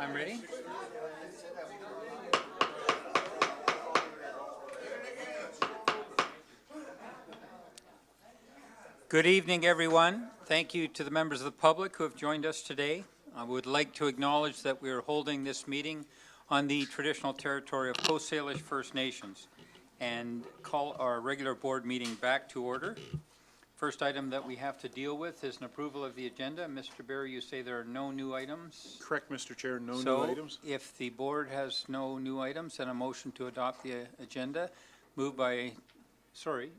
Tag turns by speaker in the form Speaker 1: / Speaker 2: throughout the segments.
Speaker 1: I'm ready. Good evening, everyone. Thank you to the members of the public who have joined us today. I would like to acknowledge that we are holding this meeting on the traditional territory of Coast Salish First Nations and call our regular board meeting back to order. First item that we have to deal with is an approval of the agenda. Mr. Barry, you say there are no new items?
Speaker 2: Correct, Mr. Chair, no new items.
Speaker 1: So if the board has no new items, then a motion to adopt the agenda. Moved by Director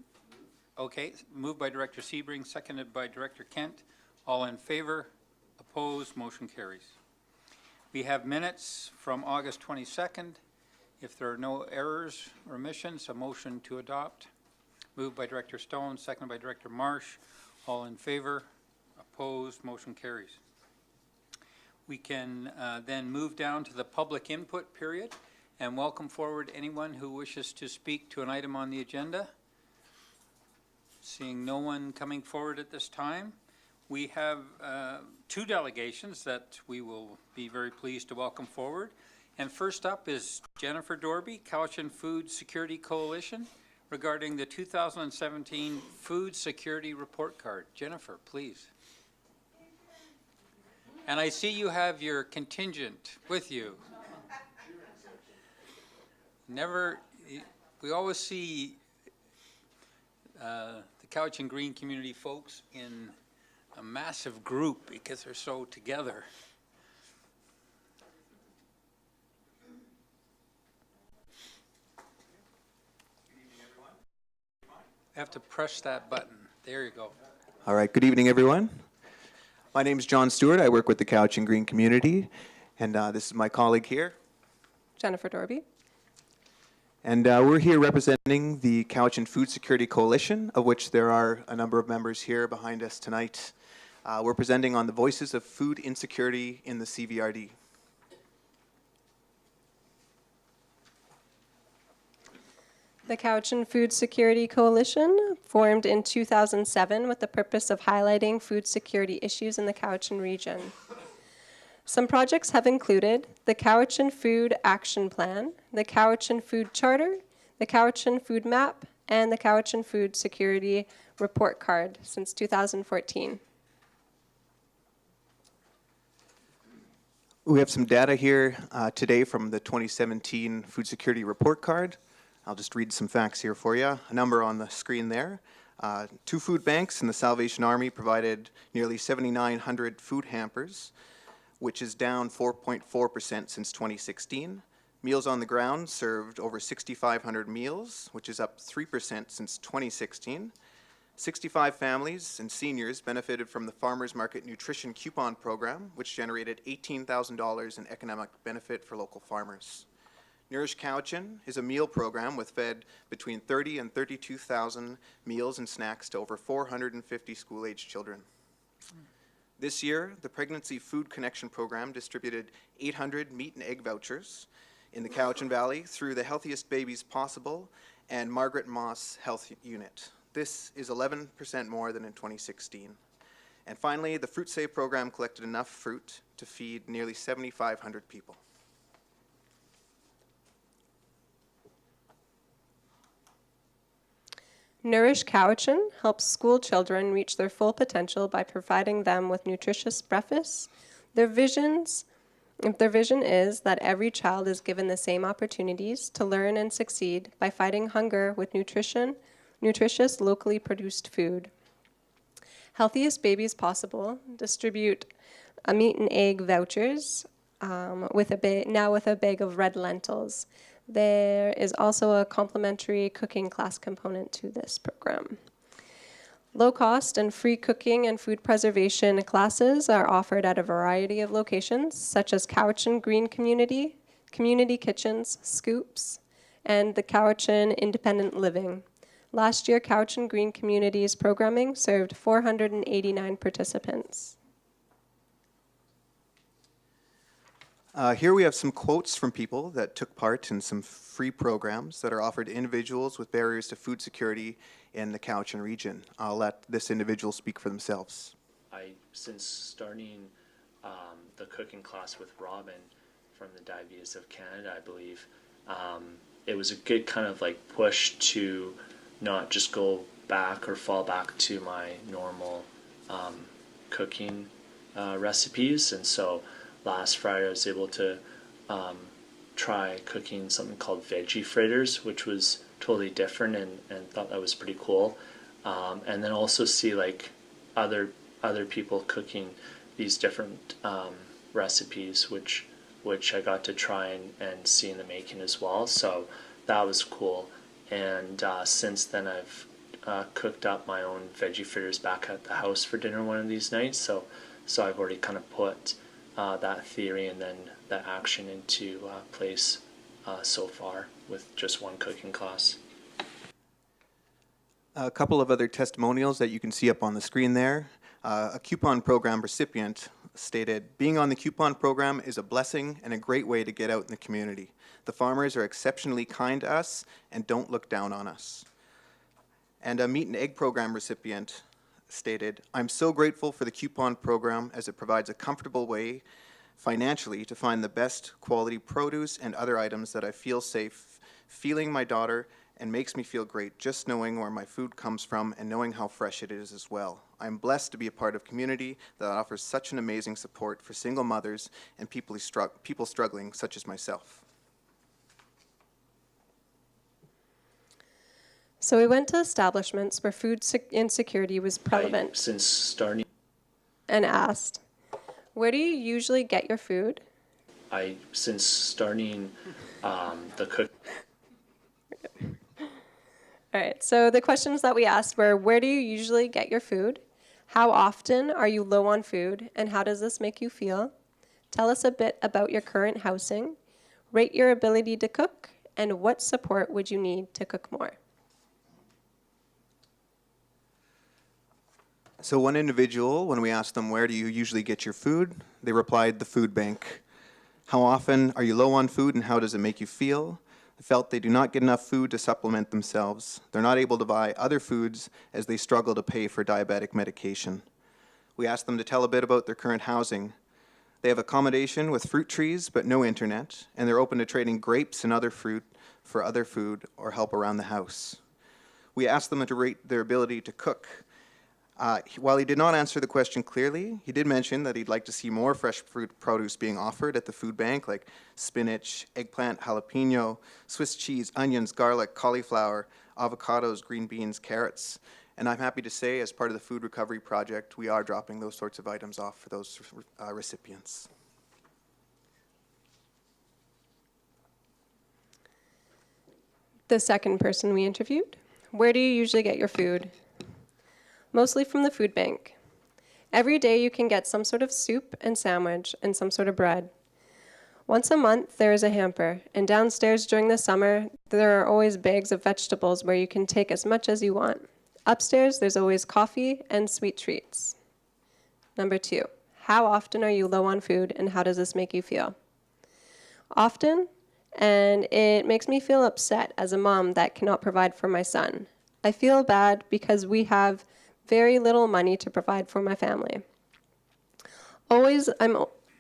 Speaker 1: Sebring, seconded by Director Kent. All in favor? Opposed? Motion carries. We have minutes from August 22nd. If there are no errors or omissions, a motion to adopt. Moved by Director Stone, seconded by Director Marsh. All in favor? Opposed? Motion carries. We can then move down to the public input period and welcome forward anyone who wishes to speak to an item on the agenda. Seeing no one coming forward at this time, we have two delegations that we will be very pleased to welcome forward. And first up is Jennifer Dorby, Cowichan Food Security Coalition, regarding the 2017 Food Security Report Card. Jennifer, please. And I see you have your contingent with you. We always see the Cowichan Green community folks in a massive group because they're so together. You have to press that button. There you go.
Speaker 3: All right, good evening, everyone. My name is John Stewart. I work with the Cowichan Green community, and this is my colleague here,
Speaker 4: Jennifer Dorby.
Speaker 3: And we're here representing the Cowichan Food Security Coalition, of which there are a number of members here behind us tonight. We're presenting on the voices of food insecurity in the CVRD.
Speaker 4: The Cowichan Food Security Coalition formed in 2007 with the purpose of highlighting food security issues in the Cowichan region. Some projects have included the Cowichan Food Action Plan, the Cowichan Food Charter, the Cowichan Food Map, and the Cowichan Food Security Report Card since 2014.
Speaker 3: We have some data here today from the 2017 Food Security Report Card. I'll just read some facts here for you. A number on the screen there. 2 food banks and the Salvation Army provided nearly 7,900 food hampers, which is down 4.4% since 2016. Meals on the Ground served over 6,500 meals, which is up 3% since 2016. 65 families and seniors benefited from the Farmers Market Nutrition Coupon Program, which generated $18,000 in economic benefit for local farmers. Nourish Cowichan is a meal program with fed between 30 and 32,000 meals and snacks to over 450 school-aged children. This year, the Pregnancy Food Connection Program distributed 800 meat and egg vouchers in the Cowichan Valley through the Healthiest Babies Possible and Margaret Moss Health Unit. This is 11% more than in 2016. And finally, the Fruit Save program collected enough fruit to feed nearly 7,500 people.
Speaker 4: Nourish Cowichan helps school children reach their full potential by providing them with nutritious breakfasts. Their vision is that every child is given the same opportunities to learn and succeed by fighting hunger with nutritious, locally produced food. Healthiest Babies Possible distribute a meat and egg vouchers now with a bag of red lentils. There is also a complimentary cooking class component to this program. Low-cost and free cooking and food preservation classes are offered at a variety of locations, such as Cowichan Green Community, Community Kitchens, Scoops, and the Cowichan Independent Living. Last year, Cowichan Green Community's programming served 489 participants.
Speaker 3: Here we have some quotes from people that took part in some free programs that are offered to individuals with barriers to food security in the Cowichan region. I'll let this individual speak for themselves.
Speaker 5: Since starting the cooking class with Robin, from the Diabetes of Canada, I believe. It was a good kind of like push to not just go back or fall back to my normal cooking recipes. And so last Friday I was able to try cooking something called veggie fritters, which was totally different, and thought that was pretty cool. And then also see like other people cooking these different recipes, which I got to try and see in the making as well. So that was cool. And since then I've cooked up my own veggie fritters back at the house for dinner one of these nights. So I've already kind of put that theory and then that action into place so far with just one cooking class.
Speaker 3: A couple of other testimonials that you can see up on the screen there. A coupon program recipient stated, "Being on the coupon program is a blessing and a great way to get out in the community. The farmers are exceptionally kind to us and don't look down on us." And a meat and egg program recipient stated, "I'm so grateful for the coupon program as it provides a comfortable way financially to find the best quality produce and other items that I feel safe feeding my daughter, and makes me feel great just knowing where my food comes from and knowing how fresh it is as well. I'm blessed to be a part of a community that offers such an amazing support for single mothers and people struggling such as myself."
Speaker 4: So we went to establishments where food insecurity was prevalent
Speaker 5: Since starting,
Speaker 4: and asked, "Where do you usually get your food?"
Speaker 5: since starting the cook.
Speaker 4: All right, so the questions that we asked were, where do you usually get your food? How often are you low on food, and how does this make you feel? Tell us a bit about your current housing. Rate your ability to cook, and what support would you need to cook more?
Speaker 3: So one individual, when we asked them, "Where do you usually get your food?" they replied, "The food bank." How often are you low on food, and how does it make you feel? They felt they do not get enough food to supplement themselves. They're not able to buy other foods as they struggle to pay for diabetic medication. We asked them to tell a bit about their current housing. They have accommodation with fruit trees but no internet, and they're open to trading grapes and other fruit for other food or help around the house. We asked them to rate their ability to cook. While he did not answer the question clearly, he did mention that he'd like to see more fresh fruit produce being offered at the food bank, like spinach, eggplant, jalapeno, Swiss cheese, onions, garlic, cauliflower, avocados, green beans, carrots. And I'm happy to say, as part of the food recovery project, we are dropping those sorts of items off for those recipients.
Speaker 4: The second person we interviewed, where do you usually get your food? Mostly from the food bank. Every day you can get some sort of soup and sandwich and some sort of bread. Once a month there is a hamper, and downstairs during the summer there are always bags of vegetables where you can take as much as you want. Upstairs there's always coffee and sweet treats. Number 2, how often are you low on food, and how does this make you feel? Often, and it makes me feel upset as a mom that cannot provide for my son. I feel bad because we have very little money to provide for my family. I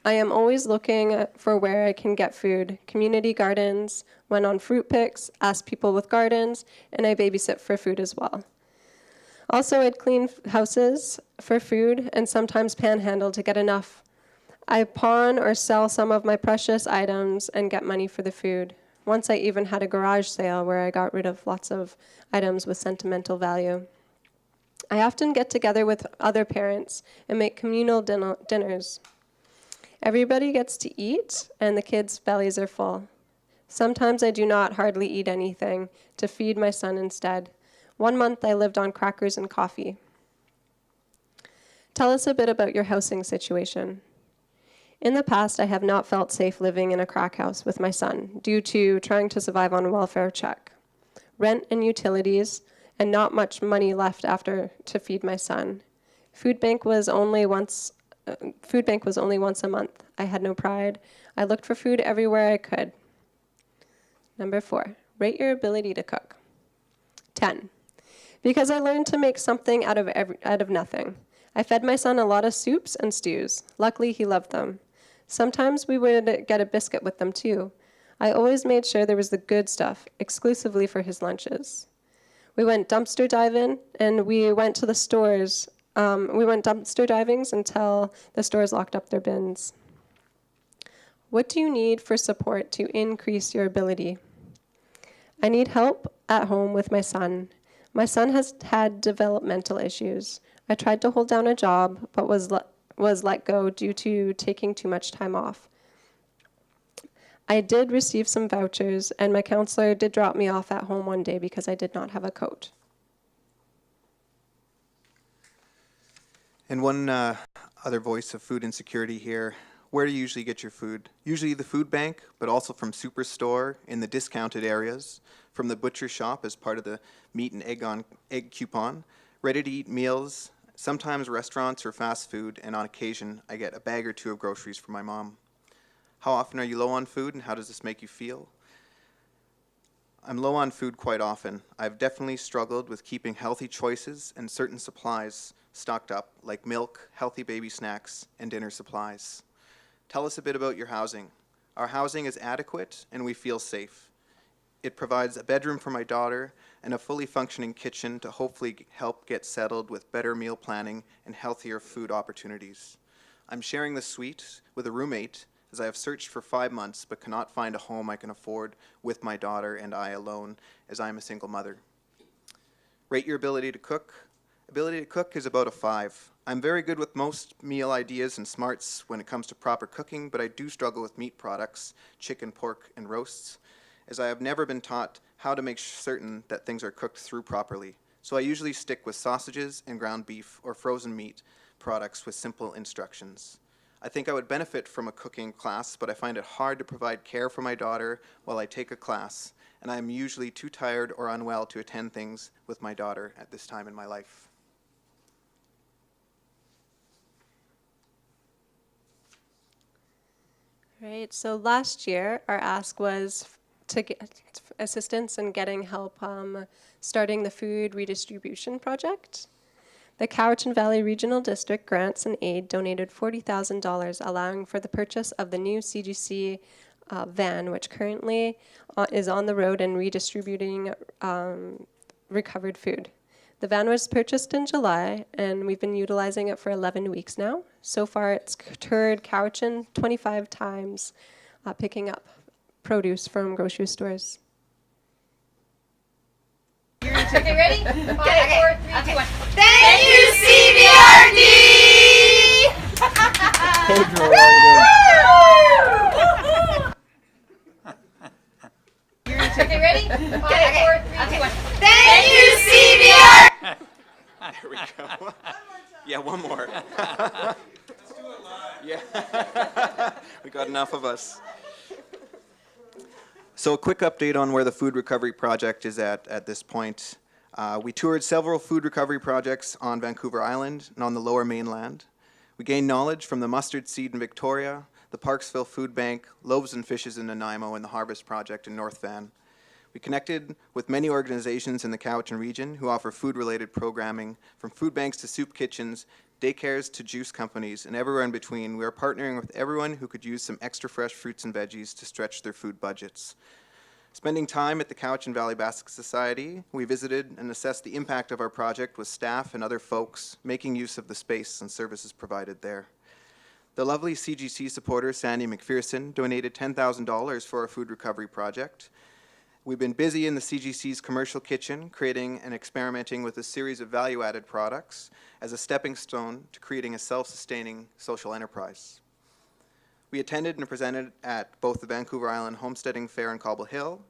Speaker 4: am always looking for where I can get food. Community gardens, went on fruit picks, asked people with gardens, and I babysit for food as well. Also, I'd clean houses for food and sometimes panhandle to get enough. I pawn or sell some of my precious items and get money for the food. Once I even had a garage sale where I got rid of lots of items with sentimental value. I often get together with other parents and make communal dinners. Everybody gets to eat, and the kids' bellies are full. Sometimes I do not hardly eat anything to feed my son instead. 1 month I lived on crackers and coffee. Tell us a bit about your housing situation. In the past, I have not felt safe living in a crack house with my son due to trying to survive on a welfare check, rent and utilities, and not much money left after to feed my son. Food bank was only once a month. I had no pride. I looked for food everywhere I could. Number 4, rate your ability to cook. 10, because I learned to make something out of nothing. I fed my son a lot of soups and stews. Luckily, he loved them. Sometimes we would get a biscuit with them too. I always made sure there was the good stuff, exclusively for his lunches. We went dumpster diving, and we went to the stores. We went dumpster divings until the stores locked up their bins. What do you need for support to increase your ability? I need help at home with my son. My son has had developmental issues. I tried to hold down a job, but was let go due to taking too much time off. I did receive some vouchers, and my counselor did drop me off at home one day because I did not have a coat.
Speaker 3: And one other voice of food insecurity here. Where do you usually get your food? Usually the food bank, but also from Superstore in the discounted areas, from the butcher shop as part of the meat and egg coupon, ready-to-eat meals, sometimes restaurants or fast food, and on occasion I get a bag or two of groceries for my mom. How often are you low on food, and how does this make you feel? I'm low on food quite often. I've definitely struggled with keeping healthy choices and certain supplies stocked up, like milk, healthy baby snacks, and dinner supplies. Tell us a bit about your housing. Our housing is adequate, and we feel safe. It provides a bedroom for my daughter and a fully functioning kitchen to hopefully help get settled with better meal planning and healthier food opportunities. I'm sharing the suite with a roommate, as I have searched for 5 months but cannot find a home I can afford with my daughter and I alone, as I am a single mother. Rate your ability to cook. Ability to cook is about a 5. I'm very good with most meal ideas and smarts when it comes to proper cooking, but I do struggle with meat products, chicken, pork, and roasts, as I have never been taught how to make certain that things are cooked through properly. So I usually stick with sausages and ground beef or frozen meat products with simple instructions. I think I would benefit from a cooking class, but I find it hard to provide care for my daughter while I take a class, and I am usually too tired or unwell to attend things with my daughter at this time in my life.
Speaker 4: Right, so last year our ask was to get assistance in getting help starting the food redistribution project. The Cowichan Valley Regional District Grants and Aid donated $40,000, allowing for the purchase of the new CGC van, which currently is on the road and redistributing recovered food. The van was purchased in July, and we've been utilizing it for 11 weeks now. So far, it's toured Cowichan 25 times, picking up produce from grocery stores.
Speaker 6: Okay, ready? 5, 4, 3, 2, 1.
Speaker 7: Thank you, CBRD!
Speaker 6: Okay, ready? 5, 4, 3, 2, 1.
Speaker 7: Thank you, CBRD!
Speaker 3: There we go. Yeah, one more. Yeah. We got enough of us. So a quick update on where the food recovery project is at this point. We toured several food recovery projects on Vancouver Island and on the Lower Mainland. We gained knowledge from the Mustard Seed in Victoria, the Parksville Food Bank, Loaves and Fishes in Nanaimo, and the Harvest Project in North Van. We connected with many organizations in the Cowichan region who offer food-related programming, from food banks to soup kitchens, daycares to juice companies, and everywhere in between. We are partnering with everyone who could use some extra fresh fruits and veggies to stretch their food budgets. Spending time at the Cowichan Valley Basket Society, we visited and assessed the impact of our project with staff and other folks making use of the space and services provided there. The lovely CGC supporter, Sandy McPherson, donated $10,000 for our food recovery project. We've been busy in the CGC's commercial kitchen, creating and experimenting with a series of value-added products as a stepping stone to creating a self-sustaining social enterprise. We attended and presented at both the Vancouver Island Homesteading Fair in Cobble Hill,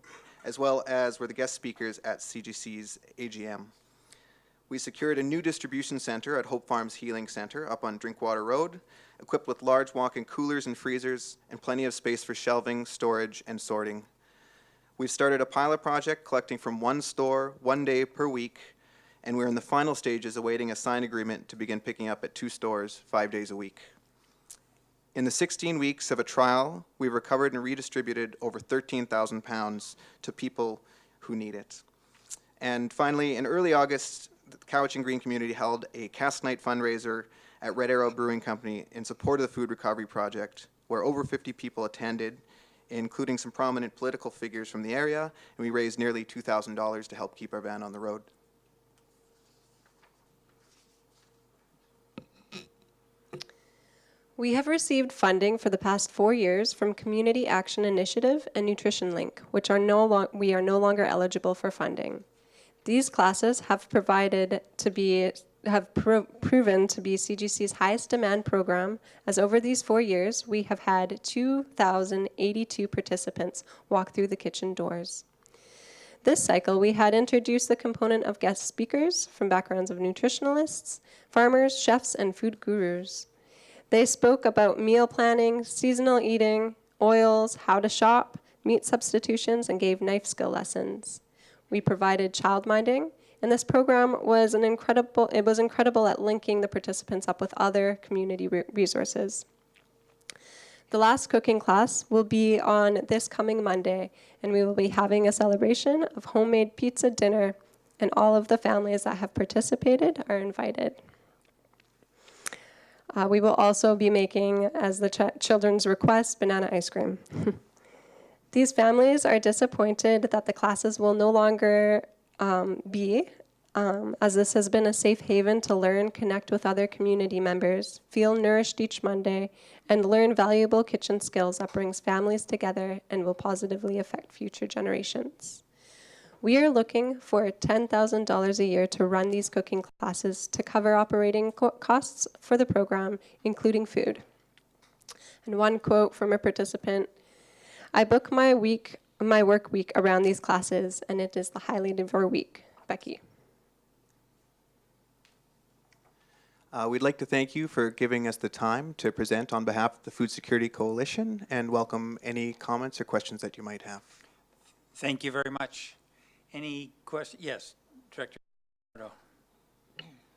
Speaker 3: as well as were the guest speakers at CGC's AGM. We secured a new distribution center at Hope Farms Healing Center up on Drinkwater Road, equipped with large walk-in coolers and freezers and plenty of space for shelving, storage, and sorting. We've started a pilot project collecting from one store 1 day per week, and we're in the final stages awaiting a signed agreement to begin picking up at 2 stores 5 days a week. In the 16 weeks of a trial, we've recovered and redistributed over 13,000 pounds to people who need it. And finally, in early August, the Cowichan Green community held a Cask Night fundraiser at Red Arrow Brewing Company in support of the Food Recovery Project. where over 50 people attended, including some prominent political figures from the area, and we raised nearly $2,000 to help keep our van on the road.
Speaker 4: We have received funding for the past 4 years from Community Action Initiative and Nutrition Link, which are we are no longer eligible for funding. These classes have proven to be CGC's highest demand program, as over these 4 years, we have had 2,082 participants walk through the kitchen doors. This cycle, we had introduced the component of guest speakers from backgrounds of nutritionalists, farmers, chefs, and food gurus. They spoke about meal planning, seasonal eating, oils, how to shop, meat substitutions, and gave knife skill lessons. We provided childminding, and this program was incredible at linking the participants up with other community resources. The last cooking class will be on this coming Monday, and we will be having a celebration of homemade pizza dinner, and all of the families that have participated are invited. We will also be making, as the children's request, banana ice cream. These families are disappointed that the classes will no longer as this has been a safe haven to learn, connect with other community members, feel nourished each Monday, and learn valuable kitchen skills that brings families together and will positively affect future generations. We are looking for $10,000 a year to run these cooking classes to cover operating costs for the program, including food. And one quote from a participant, "I book my work week around these classes, and it is the highlight of our week." Becky.
Speaker 3: We'd like to thank you for giving us the time to present on behalf of the Food Security Coalition and welcome any comments or questions that you might have.
Speaker 1: Thank you very much. Any questions? Yes, Director.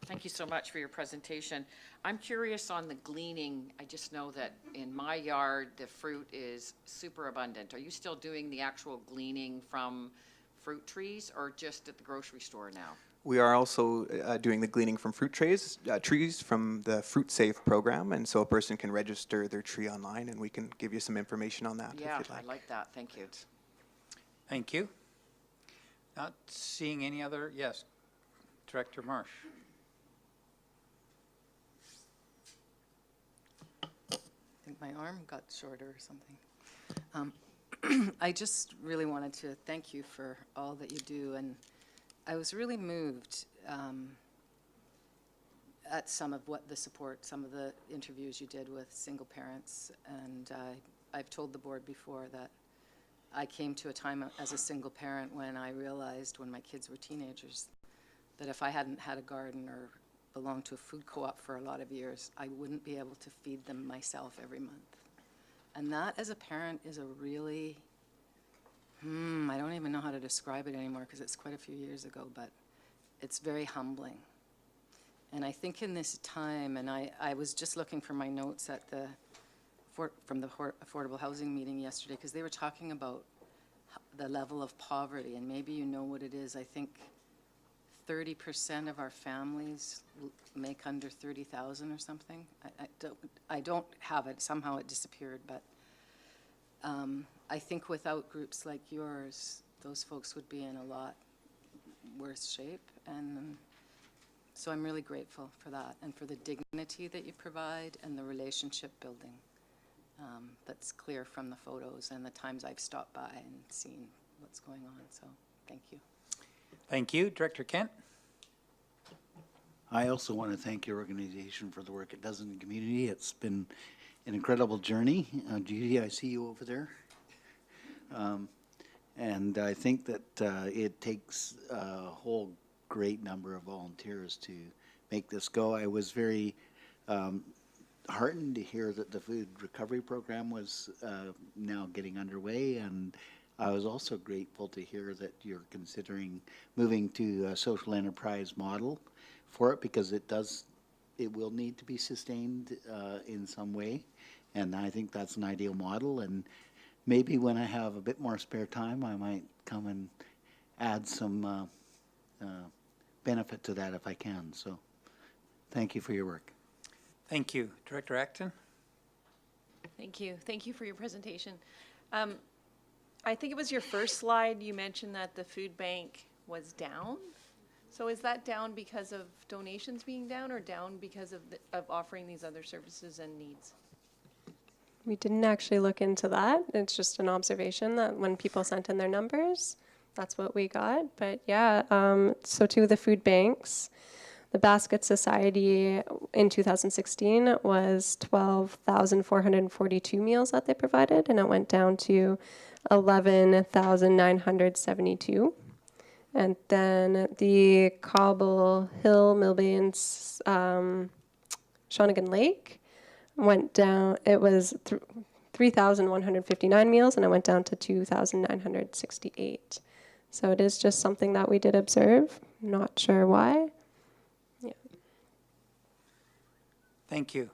Speaker 8: Thank you so much for your presentation. I'm curious on the gleaning. I just know that in my yard, the fruit is super abundant. Are you still doing the actual gleaning from fruit trees or just at the grocery store now?
Speaker 3: We are also doing the gleaning from trees from the Fruit Safe program, and so a person can register their tree online, and we can give you some information on that if
Speaker 8: Yeah,
Speaker 3: you'd like.
Speaker 8: I like that. Thank you.
Speaker 1: Thank you. Not seeing any other, yes, Director Marsh.
Speaker 9: I think my arm got shorter or something. I just really wanted to thank you for all that you do, and I was really moved at some of some of the interviews you did with single parents, and I've told the board before that I came to a time as a single parent when I realized when my kids were teenagers that if I hadn't had a garden or belonged to a food co-op for a lot of years, I wouldn't be able to feed them myself every month. And that as a parent is a really, I don't even know how to describe it anymore because it's quite a few years ago, but it's very humbling. And I think in this time, and I was just looking for my notes at from the affordable housing meeting yesterday, because they were talking about the level of poverty, and maybe you know what it is. I think 30% of our families make under 30,000 or something. I don't have it. Somehow it disappeared, but I think without groups like yours, those folks would be in a lot worse shape. And so I'm really grateful for that and for the dignity that you provide and the relationship building. That's clear from the photos and the times I've stopped by and seen what's going on. So thank you.
Speaker 1: Thank you. Director Kent?
Speaker 10: I also want to thank your organization for the work it does in the community. It's been an incredible journey. Judy, I see you over there. And I think that it takes a whole great number of volunteers to make this go. I was very heartened to hear that the food recovery program was now getting underway, and I was also grateful to hear that you're considering moving to a social enterprise model for it, because it will need to be sustained in some way, and I think that's an ideal model. And maybe when I have a bit more spare time, I might come and add some benefit to that if I can. So thank you for your work.
Speaker 1: Thank you. Director Acton?
Speaker 11: Thank you. Thank you for your presentation. I think it was your first slide, you mentioned that the food bank was down. So is that down because of donations being down or down because of offering these other services and needs?
Speaker 4: We didn't actually look into that. It's just an observation that when people sent in their numbers, that's what we got. But yeah, so too the food banks. The Basket Society in 2016 was 12,442 meals that they provided, and it went down to 11,972. And then the Cobble Hill, Millbanes, Shawnigan Lake went down. It was 3,159 meals, and it went down to 2,968. So it is just something that we did observe. Not sure why. Yeah.
Speaker 1: Thank you.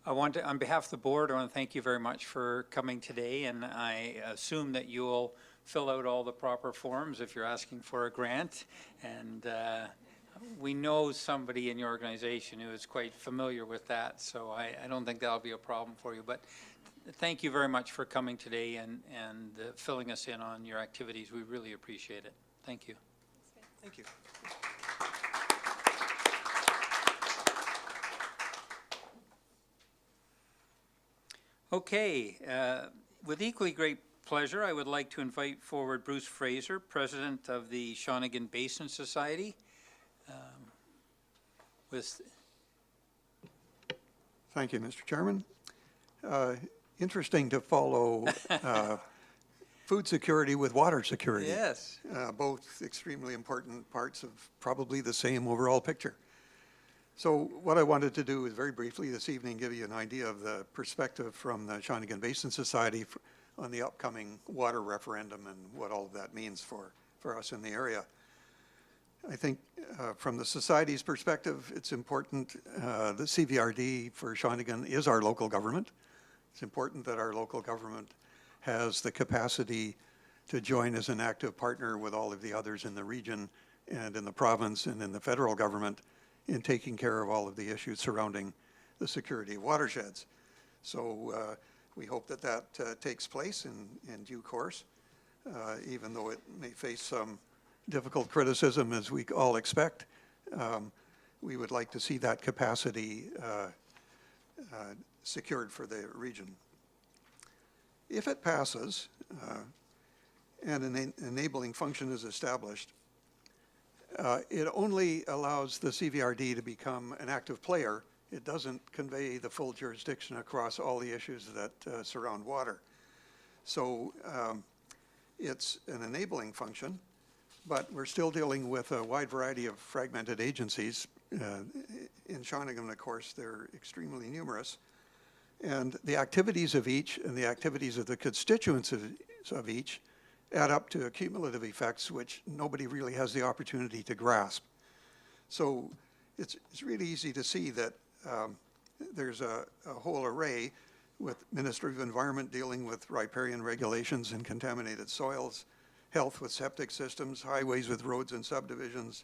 Speaker 1: I want to, on behalf of the board, I want to thank you very much for coming today, and I assume that you will fill out all the proper forms if you're asking for a grant. And we know somebody in your organization who is quite familiar with that, so I don't think that'll be a problem for you. But thank you very much for coming today and filling us in on your activities. We really appreciate it. Thank you.
Speaker 3: Thank you.
Speaker 1: Okay, with equally great pleasure, I would like to invite forward Bruce Fraser, President of the Shawnigan Basin Society.
Speaker 12: Thank you, Mr. Chairman. Interesting to follow food security with water security.
Speaker 1: Yes.
Speaker 12: Both extremely important parts of probably the same overall picture. So what I wanted to do is very briefly this evening give you an idea of the perspective from the Shawnigan Basin Society on the upcoming water referendum and what all of that means for us in the area. I think from the Society's perspective, it's important, the CVRD for Shawnigan is our local government. It's important that our local government has the capacity to join as an active partner with all of the others in the region and in the province and in the federal government in taking care of all of the issues surrounding the security of watersheds. So we hope that that takes place in due course, even though it may face some difficult criticism, as we all expect. We would like to see that capacity secured for the region. If it passes and an enabling function is established, it only allows the CVRD to become an active player. It doesn't convey the full jurisdiction across all the issues that surround water. So it's an enabling function, but we're still dealing with a wide variety of fragmented agencies. In Shawnigan, of course, they're extremely numerous. And the activities of each and the activities of the constituents of each add up to cumulative effects which nobody really has the opportunity to grasp. So it's really easy to see that there's a whole array with Ministry of Environment dealing with riparian regulations and contaminated soils, health with septic systems, highways with roads and subdivisions,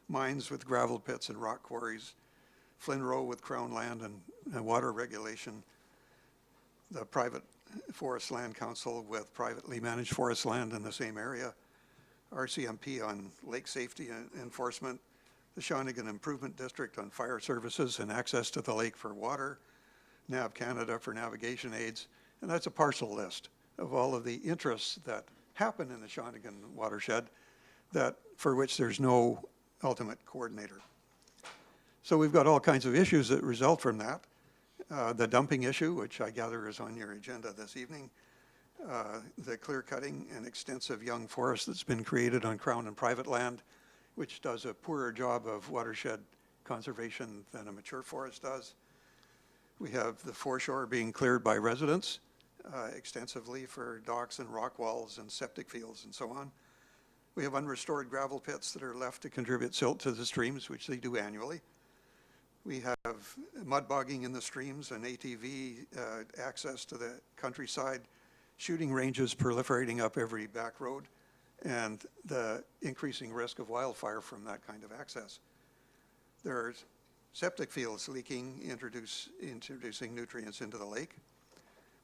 Speaker 12: mines with gravel pits and rock quarries, Flynn Row with Crown land and water regulation, the private Forest Land Council with privately managed forest land in the same area, RCMP on lake safety enforcement, the Shawnigan Improvement District on fire services and access to the lake for water, NAV Canada for navigation aids, and that's a partial list of all of the interests that happen in the Shawnigan watershed for which there's no ultimate coordinator. So we've got all kinds of issues that result from that. The dumping issue, which I gather is on your agenda this evening, the clear cutting and extensive young forest that's been created on Crown and private land, which does a poorer job of watershed conservation than a mature forest does. We have the foreshore being cleared by residents extensively for docks and rock walls and septic fields and so on. We have unrestored gravel pits that are left to contribute silt to the streams, which they do annually. We have mud bogging in the streams and ATV access to the countryside, shooting ranges proliferating up every back road, and the increasing risk of wildfire from that kind of access. There are septic fields leaking, introducing nutrients into the lake.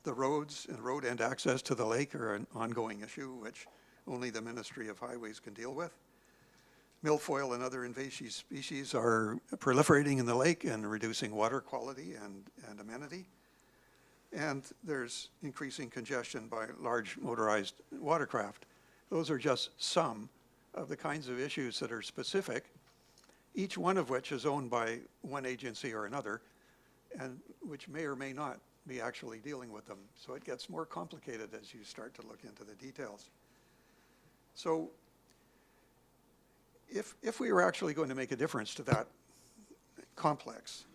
Speaker 12: The roads and road end access to the lake are an ongoing issue, which only the Ministry of Highways can deal with. Milfoil and other invasive species are proliferating in the lake and reducing water quality and amenity. And there's increasing congestion by large motorized watercraft. Those are just some of the kinds of issues that are specific, each one of which is owned by one agency or another, and which may or may not be actually dealing with them. So it gets more complicated as you start to look into the details. So if we were actually going to make a difference to that complex,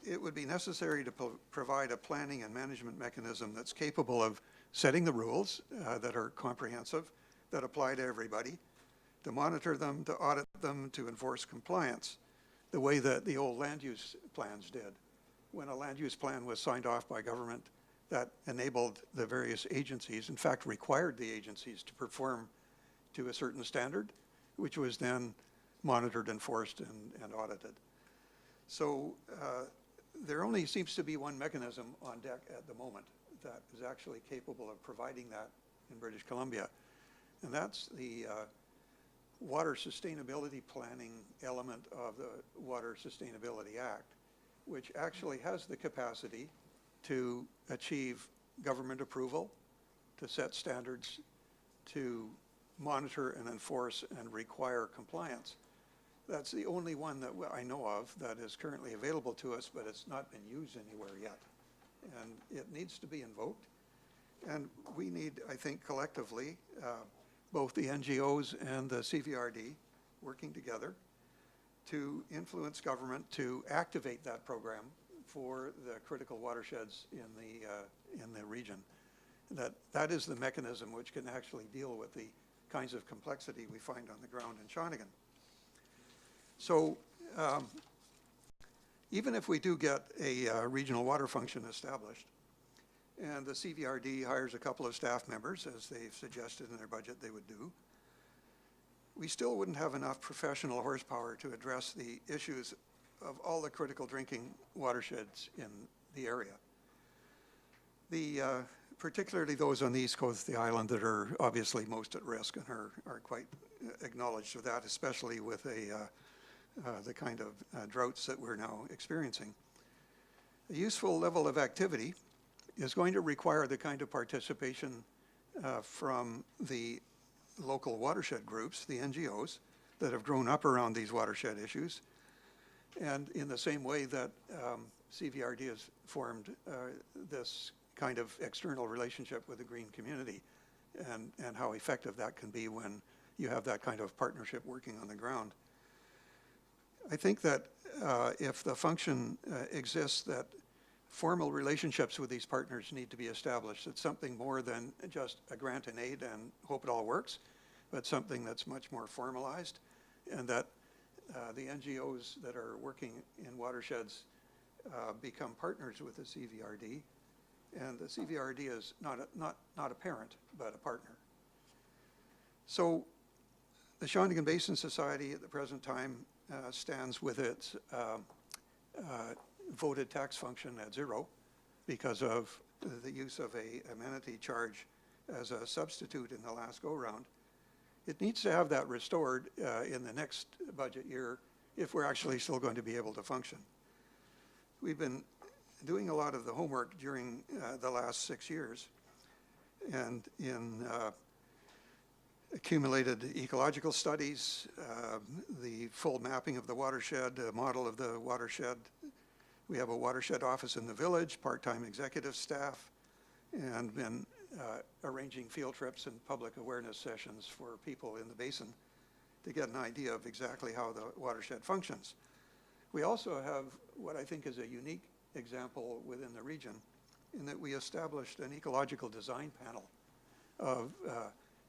Speaker 12: it would be necessary to provide a planning and management mechanism that's capable of setting the rules that are comprehensive, that apply to everybody, to monitor them, to audit them, to enforce compliance, the way that the old land use plans did. When a land use plan was signed off by government, that enabled the various agencies, in fact required the agencies to perform to a certain standard, which was then monitored, enforced, and audited. So there only seems to be one mechanism on deck at the moment that is actually capable of providing that in British Columbia, and that's the Water Sustainability Planning element of the Water Sustainability Act, which actually has the capacity to achieve government approval, to set standards, to monitor and enforce and require compliance. That's the only one that I know of that is currently available to us, but it's not been used anywhere yet. And it needs to be invoked. And we need, I think, collectively, both the NGOs and the CVRD working together to influence government to activate that program for the critical watersheds in the region. That is the mechanism which can actually deal with the kinds of complexity we find on the ground in Shawnigan. So even if we do get a regional water function established, and the CVRD hires a couple of staff members, as they've suggested in their budget they would do, we still wouldn't have enough professional horsepower to address the issues of all the critical drinking watersheds in the area. Particularly those on the east coast of the island that are obviously most at risk and are quite acknowledged of that, especially with the kind of droughts that we're now experiencing. A useful level of activity is going to require the kind of participation from the local watershed groups, the NGOs, that have grown up around these watershed issues. And in the same way that CVRD has formed this kind of external relationship with the green community, and how effective that can be when you have that kind of partnership working on the ground. I think that if the function exists, that formal relationships with these partners need to be established. It's something more than just a grant and aid and hope it all works, but something that's much more formalized, and that the NGOs that are working in watersheds become partners with the CVRD, and the CVRD is not a parent, but a partner. So the Shawnigan Basin Society at the present time stands with its voted tax function at zero because of the use of a amenity charge as a substitute in the last go-round. It needs to have that restored in the next budget year if we're actually still going to be able to function. We've been doing a lot of the homework during the last 6 years, and in accumulated ecological studies, the full mapping of the watershed, a model of the watershed. We have a watershed office in the village, part-time executive staff, and been arranging field trips and public awareness sessions for people in the basin to get an idea of exactly how the watershed functions. We also have what I think is a unique example within the region in that we established an ecological design panel of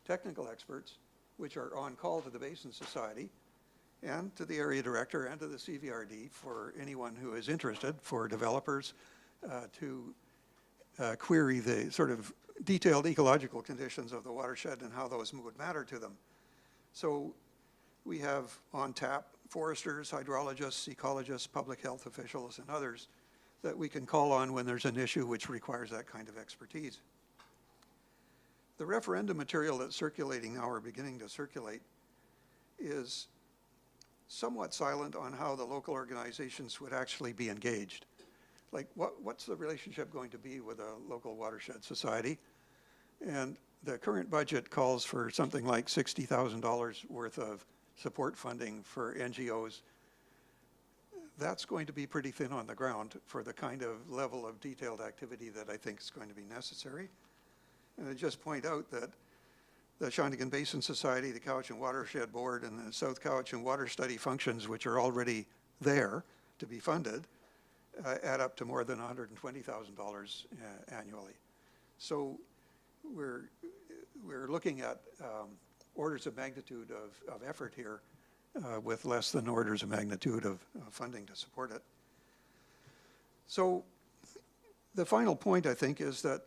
Speaker 12: technical experts which are on call to the Basin Society and to the area director and to the CVRD for anyone who is interested, for developers to query the sort of detailed ecological conditions of the watershed and how those would matter to them. So we have on tap foresters, hydrologists, ecologists, public health officials, and others that we can call on when there's an issue which requires that kind of expertise. The referendum material that's circulating now, or beginning to circulate, is somewhat silent on how the local organizations would actually be engaged. Like, what's the relationship going to be with a local watershed society? And the current budget calls for something like $60,000 worth of support funding for NGOs. That's going to be pretty thin on the ground for the kind of level of detailed activity that I think is going to be necessary. And I just point out that the Shawnigan Basin Society, the Cowichan Watershed Board, and the South Cowichan Water Study functions, which are already there to be funded, add up to more than $120,000 annually. So we're looking at orders of magnitude of effort here with less than orders of magnitude of funding to support it. So the final point, I think, is that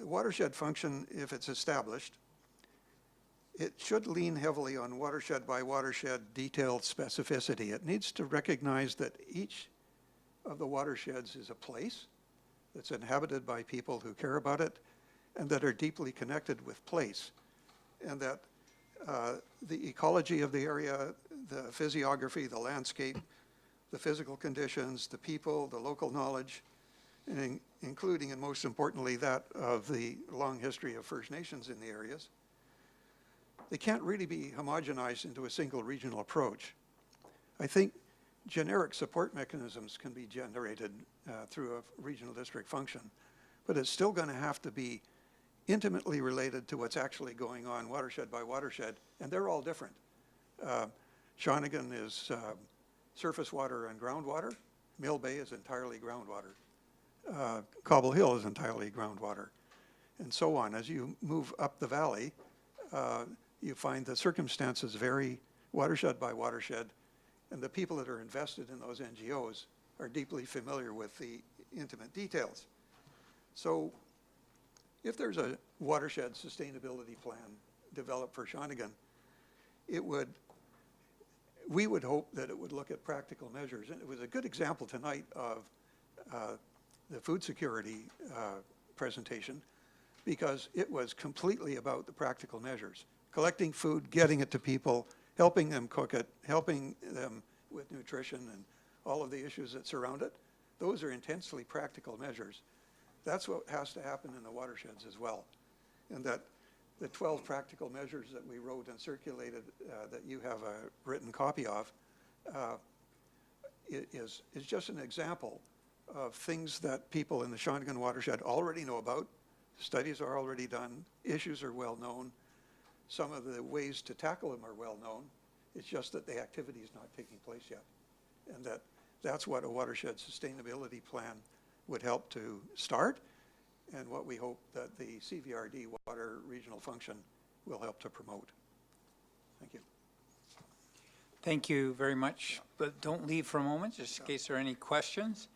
Speaker 12: watershed function, if it's established, it should lean heavily on watershed by watershed detailed specificity. It needs to recognize that each of the watersheds is a place that's inhabited by people who care about it and that are deeply connected with place, and that the ecology of the area, the physiography, the landscape, the physical conditions, the people, the local knowledge, and including and most importantly that of the long history of First Nations in the areas, they can't really be homogenized into a single regional approach. I think generic support mechanisms can be generated through a regional district function, but it's still going to have to be intimately related to what's actually going on watershed by watershed, and they're all different. Shawnigan is surface water and groundwater. Mill Bay is entirely groundwater. Cobble Hill is entirely groundwater, and so on. As you move up the valley, you find the circumstances vary watershed by watershed, and the people that are invested in those NGOs are deeply familiar with the intimate details. So if there's a watershed sustainability plan developed for Shawnigan, we would hope that it would look at practical measures. And it was a good example tonight of the food security presentation, because it was completely about the practical measures. Collecting food, getting it to people, helping them cook it, helping them with nutrition and all of the issues that surround it. Those are intensely practical measures. That's what has to happen in the watersheds as well. And that the 12 practical measures that we wrote and circulated that you have a written copy of is just an example of things that people in the Shawnigan watershed already know about. Studies are already done, issues are well known, some of the ways to tackle them are well known. It's just that the activity is not taking place yet. And that's what a watershed sustainability plan would help to start, and what we hope that the CVRD water regional function will help to promote. Thank you.
Speaker 1: Thank you very much, but don't leave for a moment, just in case there are any questions.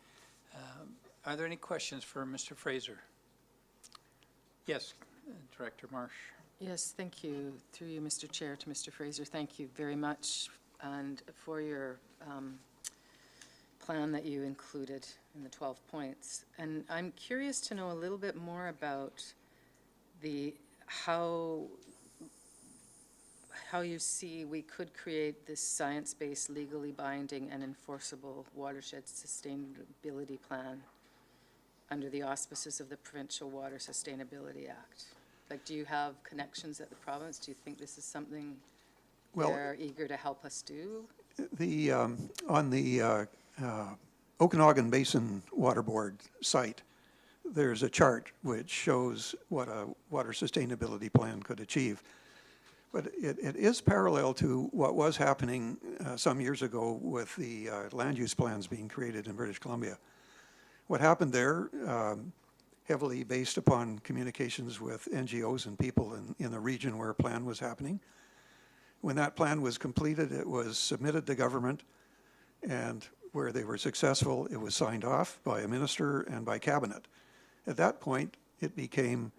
Speaker 1: Are there any questions for Mr. Fraser? Yes, Director Marsh.
Speaker 9: Yes, thank you. Through you, Mr. Chair, to Mr. Fraser, thank you very much and for your plan that you included in the 12 points. And I'm curious to know a little bit more about how you see we could create this science-based, legally binding and enforceable watershed sustainability plan under the auspices of the Provincial Water Sustainability Act. Like, do you have connections at the province? Do you think this is something they're eager to help us do?
Speaker 12: On the Okanagan Basin Water Board site, there's a chart which shows what a water sustainability plan could achieve. But it is parallel to what was happening some years ago with the land use plans being created in British Columbia. What happened there, heavily based upon communications with NGOs and people in the region where a plan was happening. When that plan was completed, it was submitted to government, and where they were successful, it was signed off by a minister and by cabinet. At that point, it became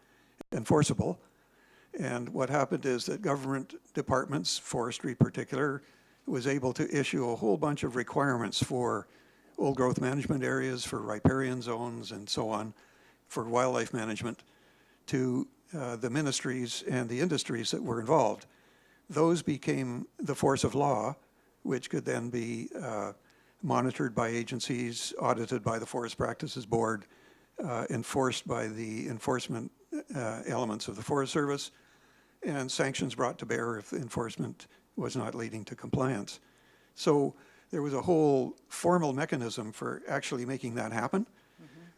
Speaker 12: enforceable. And what happened is that government departments, forestry in particular, was able to issue a whole bunch of requirements for old growth management areas, for riparian zones and so on, for wildlife management to the ministries and the industries that were involved. Those became the force of law, which could then be monitored by agencies, audited by the Forest Practices Board, enforced by the enforcement elements of the Forest Service, and sanctions brought to bear if enforcement was not leading to compliance. So there was a whole formal mechanism for actually making that happen.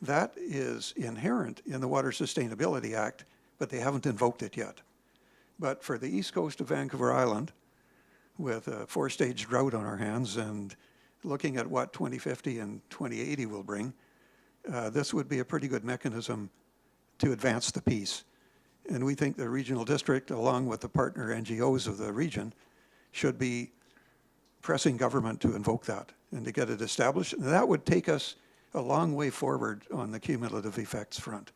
Speaker 12: That is inherent in the Water Sustainability Act, but they haven't invoked it yet. But for the east coast of Vancouver Island, with a 4-stage drought on our hands and looking at what 2050 and 2080 will bring, this would be a pretty good mechanism to advance the peace. And we think the regional district, along with the partner NGOs of the region, should be pressing government to invoke that and to get it established. And that would take us a long way forward on the cumulative effects front.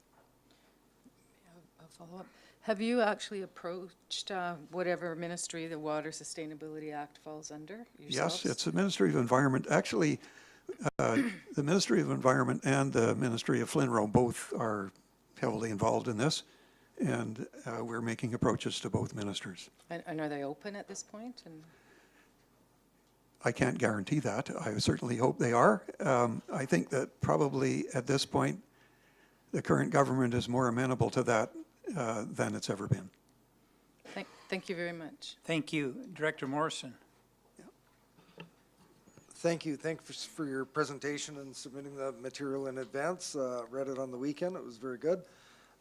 Speaker 9: I'll follow up. Have you actually approached whatever ministry the Water Sustainability Act falls under yourselves?
Speaker 12: Yes, it's the Ministry of Environment. Actually, the Ministry of Environment and the Ministry of Flynn both are heavily involved in this, and we're making approaches to both ministers.
Speaker 9: And are they open at this point? And
Speaker 12: I can't guarantee that. I certainly hope they are. I think that probably at this point, the current government is more amenable to that than it's ever been.
Speaker 9: Thank you very much.
Speaker 1: Thank you. Director Morrison.
Speaker 13: Thank you. Thanks for your presentation and submitting the material in advance. Read it on the weekend. It was very good.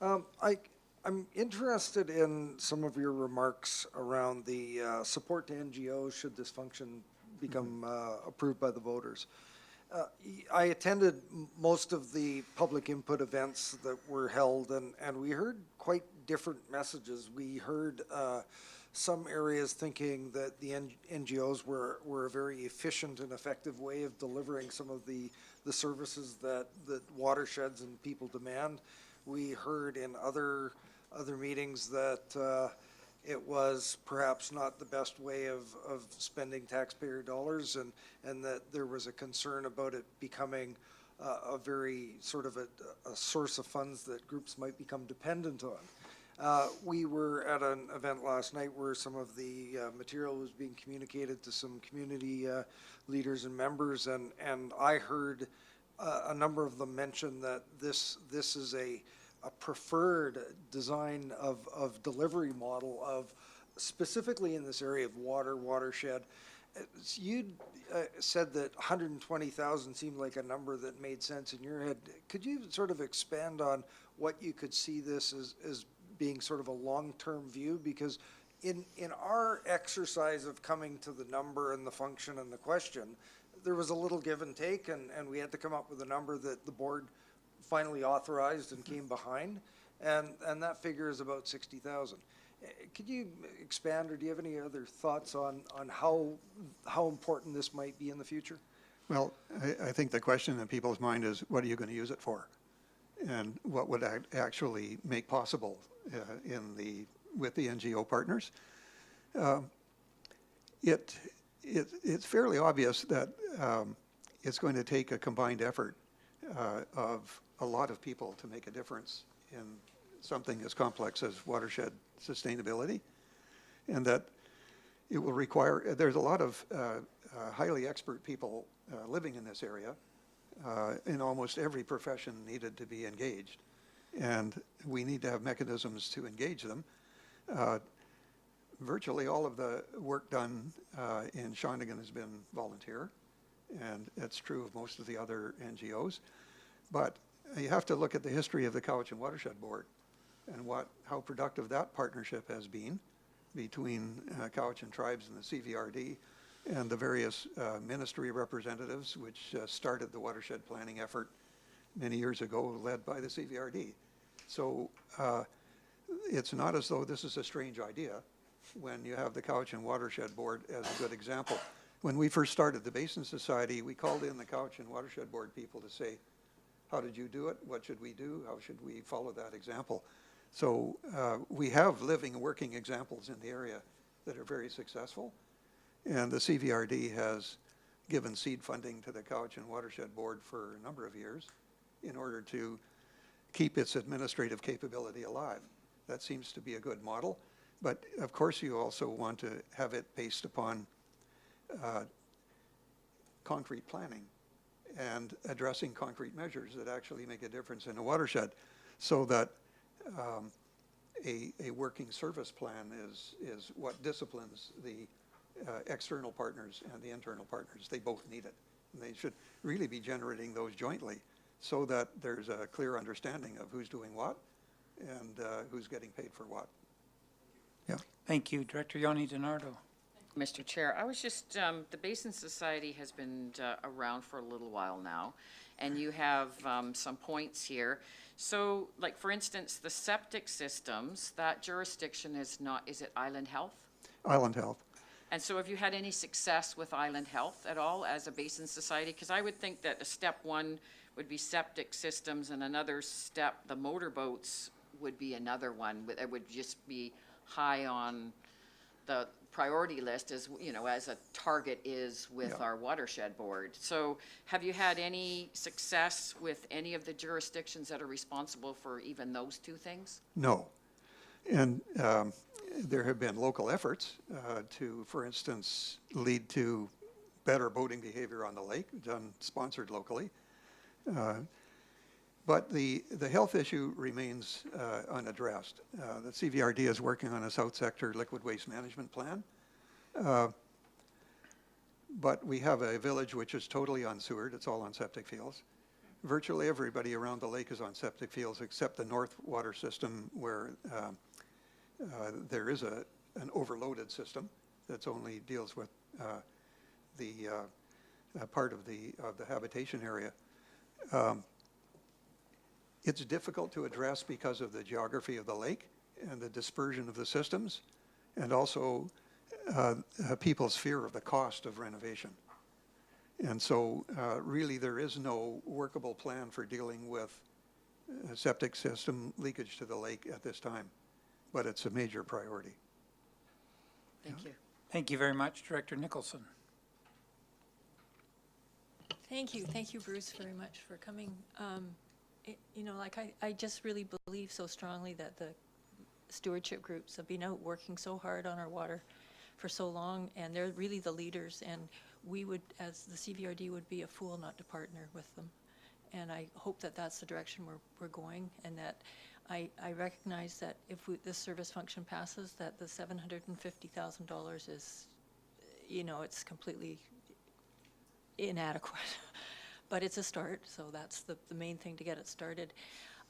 Speaker 13: I'm interested in some of your remarks around the support to NGOs should this function become approved by the voters. I attended most of the public input events that were held, and we heard quite different messages. We heard some areas thinking that the NGOs were a very efficient and effective way of delivering some of the services that watersheds and people demand. We heard in other meetings that it was perhaps not the best way of spending taxpayer dollars, and that there was a concern about it becoming a very sort of a source of funds that groups might become dependent on. We were at an event last night where some of the material was being communicated to some community leaders and members, and I heard a number of them mention that this is a preferred design of delivery model of specifically in this area of watershed. You said that 120,000 seemed like a number that made sense in your head. Could you sort of expand on what you could see this as being sort of a long-term view? Because in our exercise of coming to the number and the function and the question, there was a little give and take, and we had to come up with a number that the board finally authorized and came behind, and that figure is about 60,000. Could you expand, or do you have any other thoughts on how important this might be in the future?
Speaker 12: Well, I think the question in people's mind is, what are you going to use it for? And what would actually make possible with the NGO partners? It's fairly obvious that it's going to take a combined effort of a lot of people to make a difference in something as complex as watershed sustainability, and that it will require, there's a lot of highly expert people living in this area, in almost every profession needed to be engaged, and we need to have mechanisms to engage them. Virtually all of the work done in Shawnigan has been volunteer, and it's true of most of the other NGOs. But you have to look at the history of the Cowichan Watershed Board and how productive that partnership has been between Cowichan tribes and the CVRD and the various ministry representatives which started the watershed planning effort many years ago, led by the CVRD. So it's not as though this is a strange idea when you have the Cowichan Watershed Board as a good example. When we first started the Basin Society, we called in the Cowichan Watershed Board people to say, how did you do it? What should we do? How should we follow that example? So we have living, working examples in the area that are very successful. And the CVRD has given seed funding to the Cowichan Watershed Board for a number of years in order to keep its administrative capability alive. That seems to be a good model. But of course, you also want to have it based upon concrete planning and addressing concrete measures that actually make a difference in a watershed, so that a working service plan is what disciplines the external partners and the internal partners. They both need it. And they should really be generating those jointly so that there's a clear understanding of who's doing what and who's getting paid for what. Yeah.
Speaker 1: Thank you. Director Yoni DiNardo.
Speaker 8: Mr. Chair, I was just, the Basin Society has been around for a little while now, and you have some points here. So, like, for instance, the septic systems, that jurisdiction is not, is it Island Health?
Speaker 12: Island Health.
Speaker 8: And so have you had any success with Island Health at all as a Basin Society? Because I would think that a step one would be septic systems, and another step, the motorboats would be another one. It would just be high on the priority list, as you know, as a target is with our watershed board. So have you had any success with any of the jurisdictions that are responsible for even those two things?
Speaker 12: No. And there have been local efforts to, for instance, lead to better boating behavior on the lake, done sponsored locally. But the health issue remains unaddressed. The CVRD is working on a South Sector liquid waste management plan. But we have a village which is totally unsewered. It's all on septic fields. Virtually everybody around the lake is on septic fields except the north water system, where there is an overloaded system that only deals with the part of the habitation area. It's difficult to address because of the geography of the lake and the dispersion of the systems, and also people's fear of the cost of renovation. And so really there is no workable plan for dealing with septic system leakage to the lake at this time, but it's a major priority.
Speaker 8: Thank you.
Speaker 1: Thank you very much. Director Nicholson.
Speaker 14: Thank you, Bruce, very much for coming. You know, like I just really believe so strongly that the stewardship groups have been out working so hard on our water for so long, and they're really the leaders, and we would, as the CVRD, would be a fool not to partner with them. And I hope that that's the direction we're going, and that I recognize that if this service function passes, that the $750,000 is, you know, it's completely inadequate. But it's a start, so that's the main thing to get it started.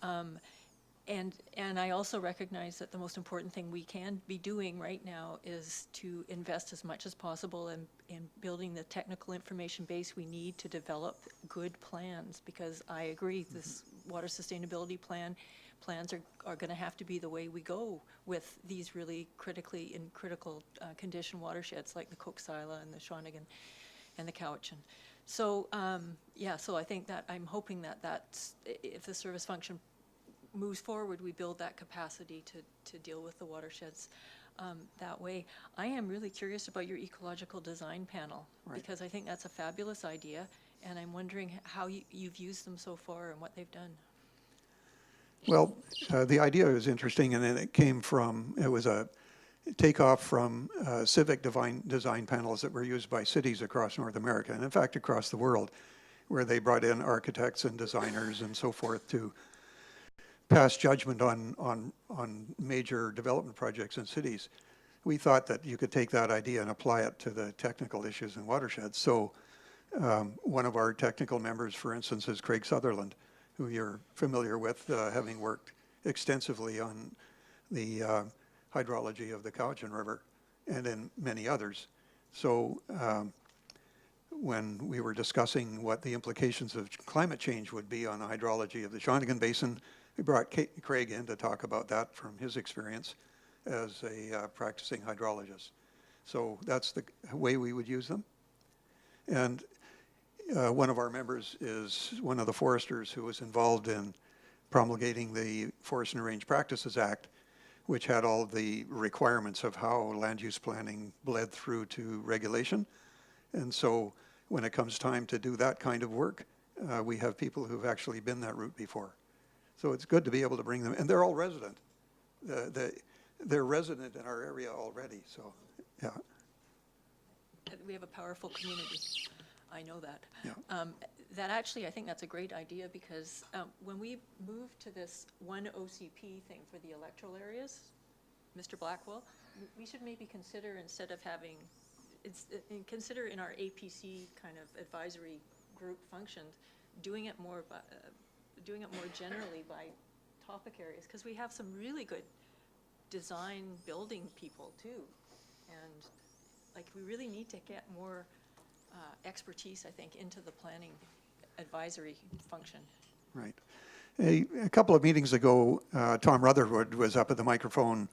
Speaker 14: And I also recognize that the most important thing we can be doing right now is to invest as much as possible in building the technical information base we need to develop good plans, because I agree, this water sustainability plans are going to have to be the way we go with these really critical condition watersheds like the Coxsila and the Shawnigan and the Cowichan. So, so I think that I'm hoping that's, if the service function moves forward, we build that capacity to deal with the watersheds that way. I am really curious about your ecological design panel, because I think that's a fabulous idea, and I'm wondering how you've used them so far and what they've done.
Speaker 12: Well, the idea was interesting, and then it was a takeoff from civic design panels that were used by cities across North America, and in fact across the world, where they brought in architects and designers and so forth to pass judgment on major development projects in cities. We thought that you could take that idea and apply it to the technical issues in watersheds. So one of our technical members, for instance, is Craig Sutherland, who you're familiar with, having worked extensively on the hydrology of the Cowichan River and in many others. So when we were discussing what the implications of climate change would be on the hydrology of the Shawnigan Basin, we brought Craig in to talk about that from his experience as a practicing hydrologist. So that's the way we would use them. And one of our members is one of the foresters who was involved in promulgating the Forest and Range Practices Act, which had all the requirements of how land use planning bled through to regulation. And so when it comes time to do that kind of work, we have people who've actually been that route before. So it's good to be able to bring them, and they're all resident. They're resident in our area already, so, yeah.
Speaker 14: We have a powerful community. I know that.
Speaker 12: Yeah.
Speaker 14: That actually, I think that's a great idea because when we move to this one OCP thing for the electoral areas, Mr. Blackwell, we should maybe consider instead of having, consider in our APC kind of advisory group functions, doing it more generally by topic areas because we have some really good design building people too, and like we really need to get more expertise, I think, into the planning advisory function.
Speaker 12: Right. A couple of meetings ago, Tom Rutherford was up at the microphone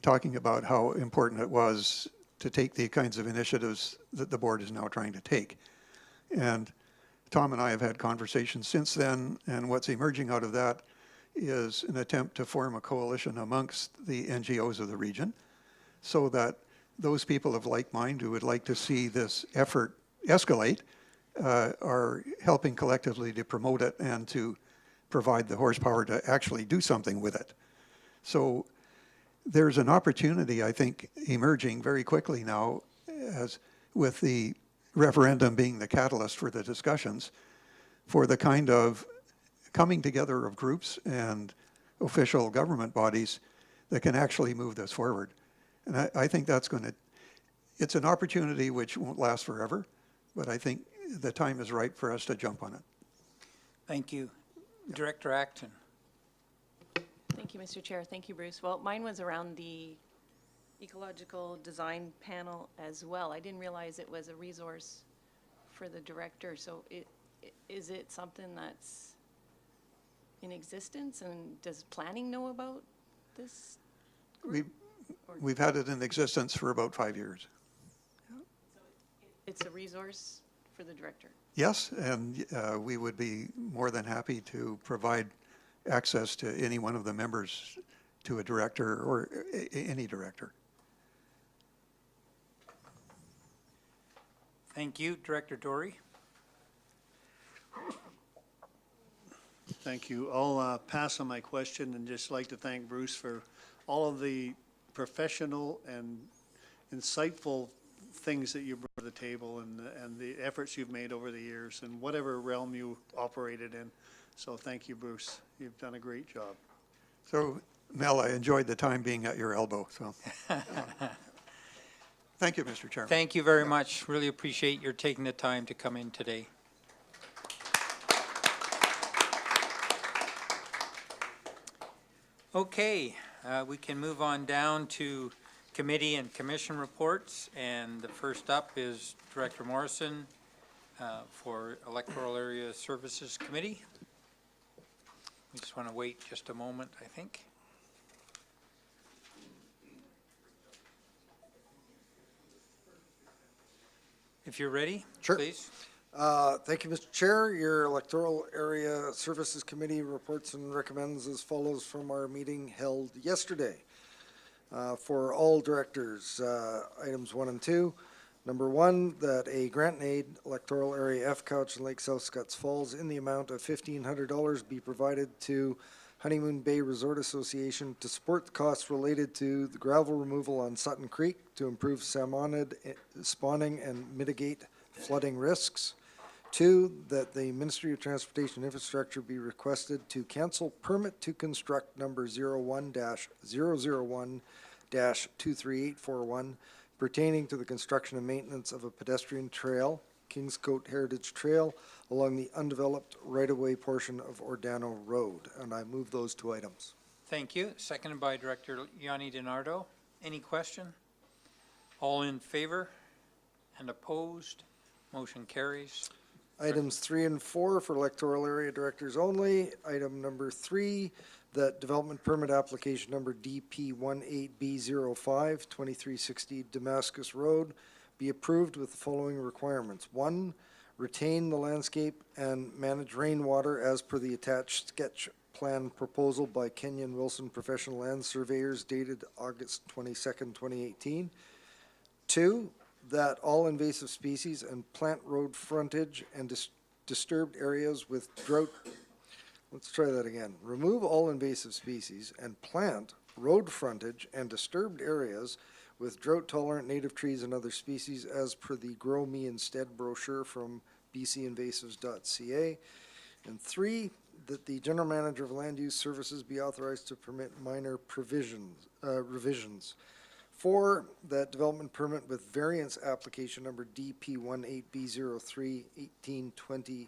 Speaker 12: talking about how important it was to take the kinds of initiatives that the board is now trying to take. And Tom and I have had conversations since then, and what's emerging out of that is an attempt to form a coalition amongst the NGOs of the region so that those people of like mind who would like to see this effort escalate are helping collectively to promote it and to provide the horsepower to actually do something with it. So there's an opportunity, I think, emerging very quickly now, as with the referendum being the catalyst for the discussions, for the kind of coming together of groups and official government bodies that can actually move this forward. And I think that's going to, it's an opportunity which won't last forever, but I think the time is right for us to jump on it.
Speaker 1: Thank you. Director Acton.
Speaker 11: Thank you, Mr. Chair. Thank you, Bruce. Well, mine was around the ecological design panel as well. I didn't realize it was a resource for the director. So is it something that's in existence, and does planning know about this group?
Speaker 12: We've had it in existence for about 5 years.
Speaker 11: It's a resource for the director.
Speaker 12: Yes, and we would be more than happy to provide access to any one of the members to a director or any director.
Speaker 1: Thank you. Director Dory.
Speaker 15: Thank you. I'll pass on my question and just like to thank Bruce for all of the professional and insightful things that you brought to the table and the efforts you've made over the years in whatever realm you operated in. So thank you, Bruce. You've done a great job.
Speaker 12: So, Mel, I enjoyed the time being at your elbow. So, thank you, Mr. Chairman.
Speaker 1: Thank you very much. Really appreciate your taking the time to come in today. Okay, we can move on down to committee and commission reports, and the first up is Director Morrison for Electoral Area Services Committee. We just want to wait just a moment, I think. If you're ready,
Speaker 13: Sure.
Speaker 1: please.
Speaker 13: Thank you, Mr. Chair. Your Electoral Area Services Committee reports and recommends as follows from our meeting held yesterday. For all directors, items 1 and 2. Number 1, that a grant and aid electoral area F Couch in Lake South Scots Falls in the amount of $1,500 be provided to Honeymoon Bay Resort Association to support the costs related to the gravel removal on Sutton Creek to improve salmonid spawning and mitigate flooding risks. 2, that the Ministry of Transportation Infrastructure be requested to cancel permit to construct number 01-001-23841 pertaining to the construction and maintenance of a pedestrian trail, Kingscote Heritage Trail, along the undeveloped right-of-way portion of Ordano Road. And I move those 2 items.
Speaker 1: Thank you. Seconded by Director Yanni DiNardo. Any question? All in favor and opposed? Motion carries.
Speaker 13: Items 3 and 4 for electoral area directors only. Item number 3, that development permit application number DP18B05, 2360 Damascus Road, be approved with the following requirements. 1, retain the landscape and manage rainwater as per the attached sketch plan proposal by Kenyon Wilson Professional Land Surveyors dated August 22nd, 2018. 2, that all invasive species and plant road frontage and disturbed areas with drought. Let's try that again. Remove all invasive species and plant road frontage and disturbed areas with drought-tolerant native trees and other species as per the Grow Me Instead brochure from bcinvasives.ca. And 3, that the general manager of land use services be authorized to permit minor revisions. 4, that development permit with variance application number DP18B03 1820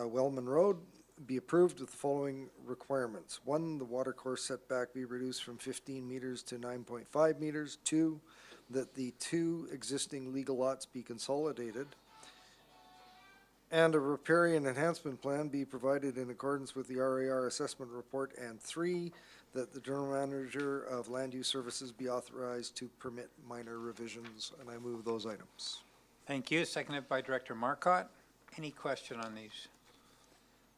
Speaker 13: Wellman Road be approved with the following requirements. 1, the watercourse setback be reduced from 15 meters to 9.5 meters. 2, that the 2 existing legal lots be consolidated. And a riparian enhancement plan be provided in accordance with the RAR assessment report. And 3, that the general manager of land use services be authorized to permit minor revisions. And I move those items.
Speaker 1: Thank you. Seconded by Director Marcotte. Any question on these?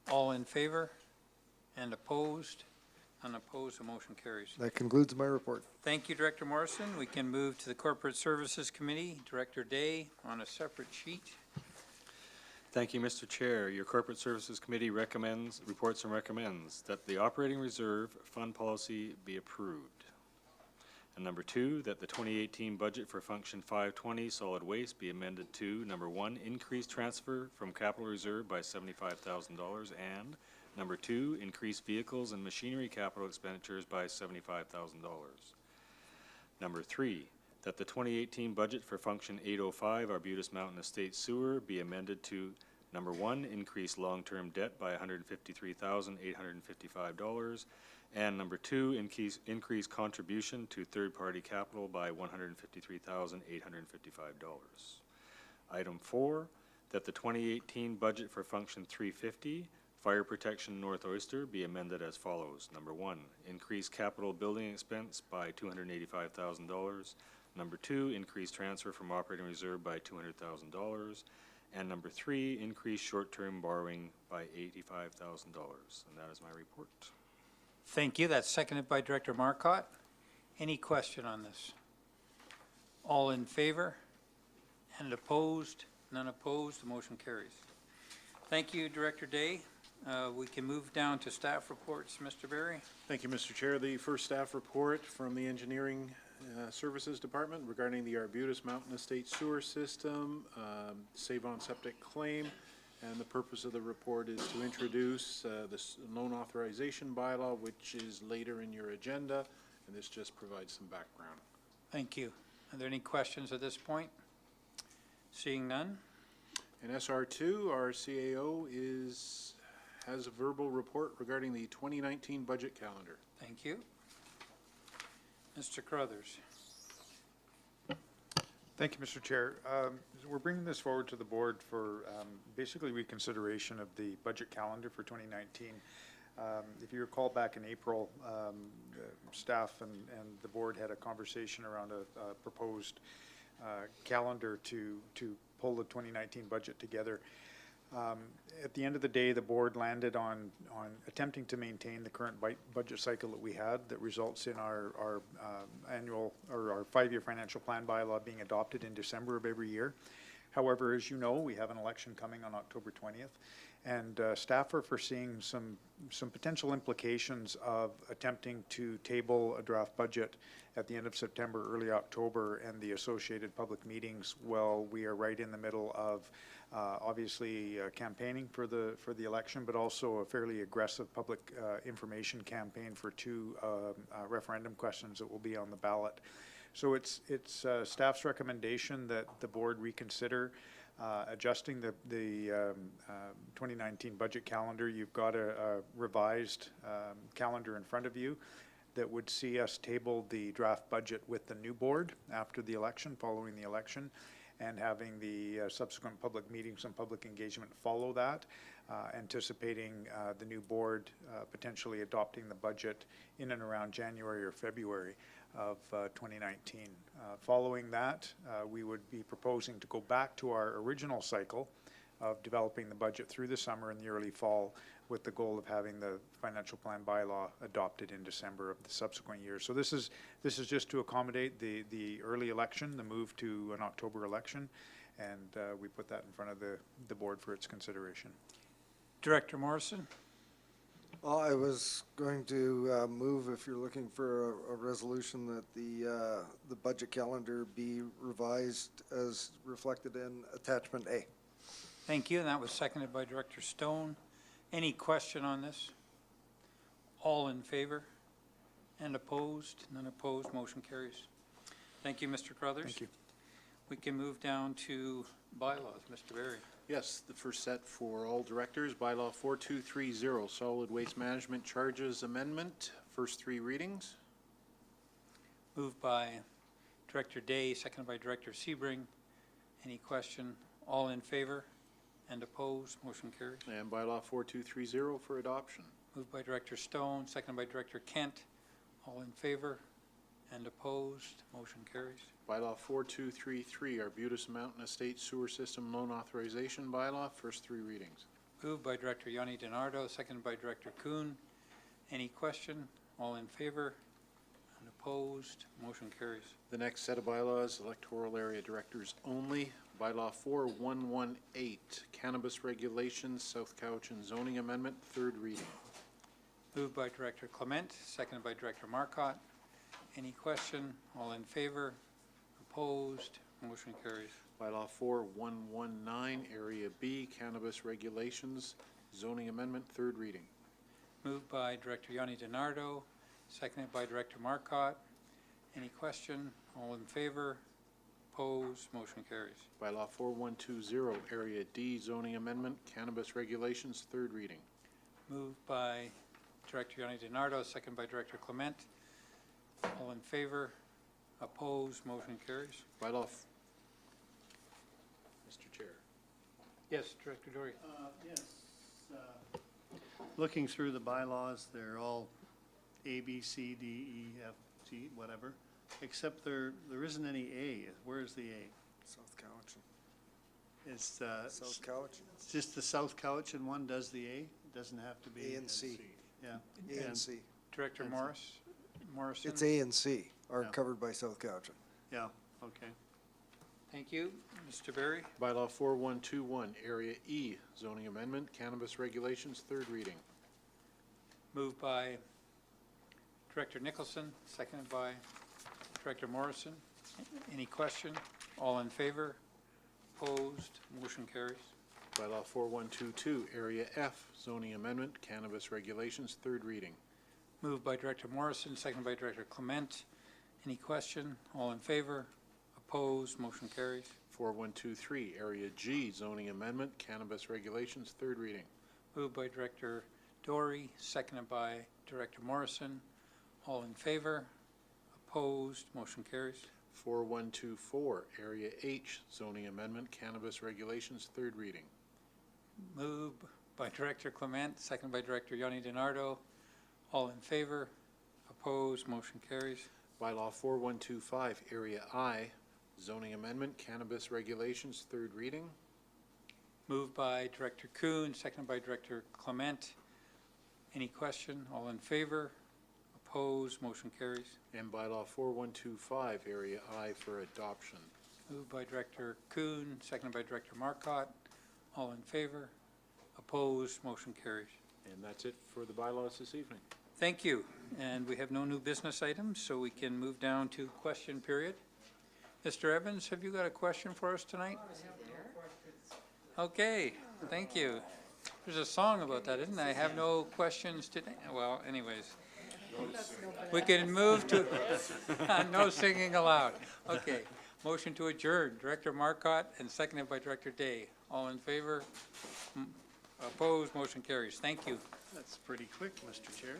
Speaker 1: All in favor and opposed? Unopposed, the motion carries.
Speaker 13: That concludes my report.
Speaker 1: Thank you, Director Morrison. We can move to the Corporate Services Committee. Director Day on a separate sheet.
Speaker 16: Thank you, Mr. Chair. Your Corporate Services Committee reports and recommends that the operating reserve fund policy be approved. And number 2, that the 2018 budget for Function 520 Solid Waste be amended to, number 1, increase transfer from capital reserve by $75,000, and number 2, increase vehicles and machinery capital expenditures by $75,000. Number 3, that the 2018 budget for Function 805 Arbutus Mountain Estate Sewer be amended to, number 1, increase long-term debt by $153,855, and number 2, increase contribution to third-party capital by $153,855. Item 4, that the 2018 budget for Function 350 Fire Protection North Oyster be amended as follows. Number 1, increase capital building expense by $285,000. Number 2, increase transfer from operating reserve by $200,000. And number 3, increase short-term borrowing by $85,000. And that is my report.
Speaker 1: Thank you. That's seconded by Director Marcotte. Any question on this? All in favor and opposed? None opposed. The motion carries. Thank you, Director Day. We can move down to staff reports. Mr. Berry.
Speaker 2: Thank you, Mr. Chair. The first staff report from the Engineering Services Department regarding the Arbutus Mountain Estate Sewer System, Save-On Septic Claim. And the purpose of the report is to introduce this loan authorization bylaw, which is later in your agenda, and this just provides some background.
Speaker 1: Thank you. Are there any questions at this point? Seeing none.
Speaker 2: In SR2, our CAO has a verbal report regarding the 2019 budget calendar.
Speaker 1: Thank you. Mr. Carruthers.
Speaker 17: Thank you, Mr. Chair. We're bringing this forward to the board for basically reconsideration of the budget calendar for 2019. If you recall back in April, staff and the board had a conversation around a proposed calendar to pull the 2019 budget together. At the end of the day, the board landed on attempting to maintain the current budget cycle that we had that results in our annual or our 5-year financial plan bylaw being adopted in December of every year. However, as you know, we have an election coming on October 20th, and staff are foreseeing some potential implications of attempting to table a draft budget at the end of September, early October, and the associated public meetings while we are right in the middle of obviously campaigning for the election, but also a fairly aggressive public information campaign for 2 referendum questions that will be on the ballot. So it's staff's recommendation that the board reconsider adjusting the 2019 budget calendar. You've got a revised calendar in front of you that would see us table the draft budget with the new board after the election, following the election, and having the subsequent public meetings and public engagement follow that, anticipating the new board potentially adopting the budget in and around January or February of 2019. Following that, we would be proposing to go back to our original cycle of developing the budget through the summer and the early fall, with the goal of having the financial plan bylaw adopted in December of the subsequent year. So this is just to accommodate the early election, the move to an October election, and we put that in front of the board for its consideration.
Speaker 1: Director Morrison?
Speaker 13: Well, I was going to move, if you're looking for a resolution, that the budget calendar be revised as reflected in attachment A.
Speaker 1: Thank you, and that was seconded by Director Stone. Any question on this? All in favor? And opposed? None opposed, motion carries. Thank you, Mr. Crothers.
Speaker 2: Thank you.
Speaker 1: We can move down to bylaws. Mr. Berry.
Speaker 2: Yes, the first set for all directors, bylaw 4230, solid waste management charges amendment, first three readings.
Speaker 1: Moved by Director Day, seconded by Director Sebring. Any question? All in favor? And opposed, motion carries.
Speaker 2: And bylaw 4230 for adoption.
Speaker 1: Moved by Director Stone, seconded by Director Kent. All in favor and opposed, motion carries.
Speaker 2: Bylaw 4233, Arbutus Mountain Estate Sewer System Loan Authorization Bylaw, first three readings.
Speaker 1: Moved by Director Yanni DiNardo, seconded by Director Kuhn. Any question? All in favor and opposed, motion carries.
Speaker 2: The next set of bylaws, electoral area directors only. Bylaw 4118, Cannabis Regulations, South Cowichan Zoning Amendment, third reading.
Speaker 1: Moved by Director Clement, seconded by Director Marcotte. Any question? All in favor? Opposed? Motion carries.
Speaker 2: Bylaw 4119, Area B, Cannabis Regulations, Zoning Amendment, third reading.
Speaker 1: Moved by Director Yanni DiNardo, seconded by Director Marcotte. Any question? All in favor? Opposed? Motion carries.
Speaker 2: Bylaw 4120, Area D, Zoning Amendment, Cannabis Regulations, third reading.
Speaker 1: Moved by Director Yanni DiNardo, seconded by Director Clement. All in favor? Opposed? Motion carries.
Speaker 2: Bylaw, Mr. Chair.
Speaker 1: Yes, Director Dory.
Speaker 15: Yes. Looking through the bylaws, they're all A, B, C, D, E, F, G, whatever, except there isn't any A. Where's the A?
Speaker 13: South Cowichan.
Speaker 15: It's
Speaker 13: South Cowichan.
Speaker 15: just the South Cowichan one does the A? It doesn't have to be.
Speaker 13: A and C.
Speaker 15: Yeah.
Speaker 13: A and C.
Speaker 1: Director Morrison?
Speaker 13: It's A and C are
Speaker 15: Yeah.
Speaker 13: covered by South Cowichan.
Speaker 15: Yeah, okay.
Speaker 1: Thank you. Mr. Berry?
Speaker 2: Bylaw 4121, Area E, Zoning Amendment, Cannabis Regulations, third reading.
Speaker 1: Moved by Director Nicholson, seconded by Director Morrison. Any question? All in favor? Opposed? Motion carries.
Speaker 2: Bylaw 4122, Area F, Zoning Amendment, Cannabis Regulations, third reading.
Speaker 1: Moved by Director Morrison, seconded by Director Clement. Any question? All in favor? Opposed? Motion carries.
Speaker 2: 4123, Area G, Zoning Amendment, Cannabis Regulations, third reading.
Speaker 1: Moved by Director Dory, seconded by Director Morrison. All in favor? Opposed? Motion carries.
Speaker 2: 4124, Area H, Zoning Amendment, Cannabis Regulations, third reading.
Speaker 1: Moved by Director Clement, seconded by Director Yanni DiNardo. All in favor? Opposed? Motion carries.
Speaker 2: Bylaw 4125, Area I, Zoning Amendment, Cannabis Regulations, third reading.
Speaker 1: Moved by Director Kuhn, seconded by Director Clement. Any question? All in favor? Opposed? Motion carries.
Speaker 2: And bylaw 4125, Area I for adoption.
Speaker 1: Moved by Director Kuhn, seconded by Director Marcotte. All in favor? Opposed? Motion carries.
Speaker 2: And that's it for the bylaws this evening.
Speaker 1: Thank you. And we have no new business items, so we can move down to question period. Mr. Evans, have you got a question for us tonight? Okay, thank you. There's a song about that, isn't there? I have no questions today. Well, anyways. We can move to, no singing allowed. Okay, motion to adjourn. Director Marcotte and seconded by Director Day. All in favor? Opposed? Motion carries. Thank you.
Speaker 15: That's pretty quick, Mr. Chair.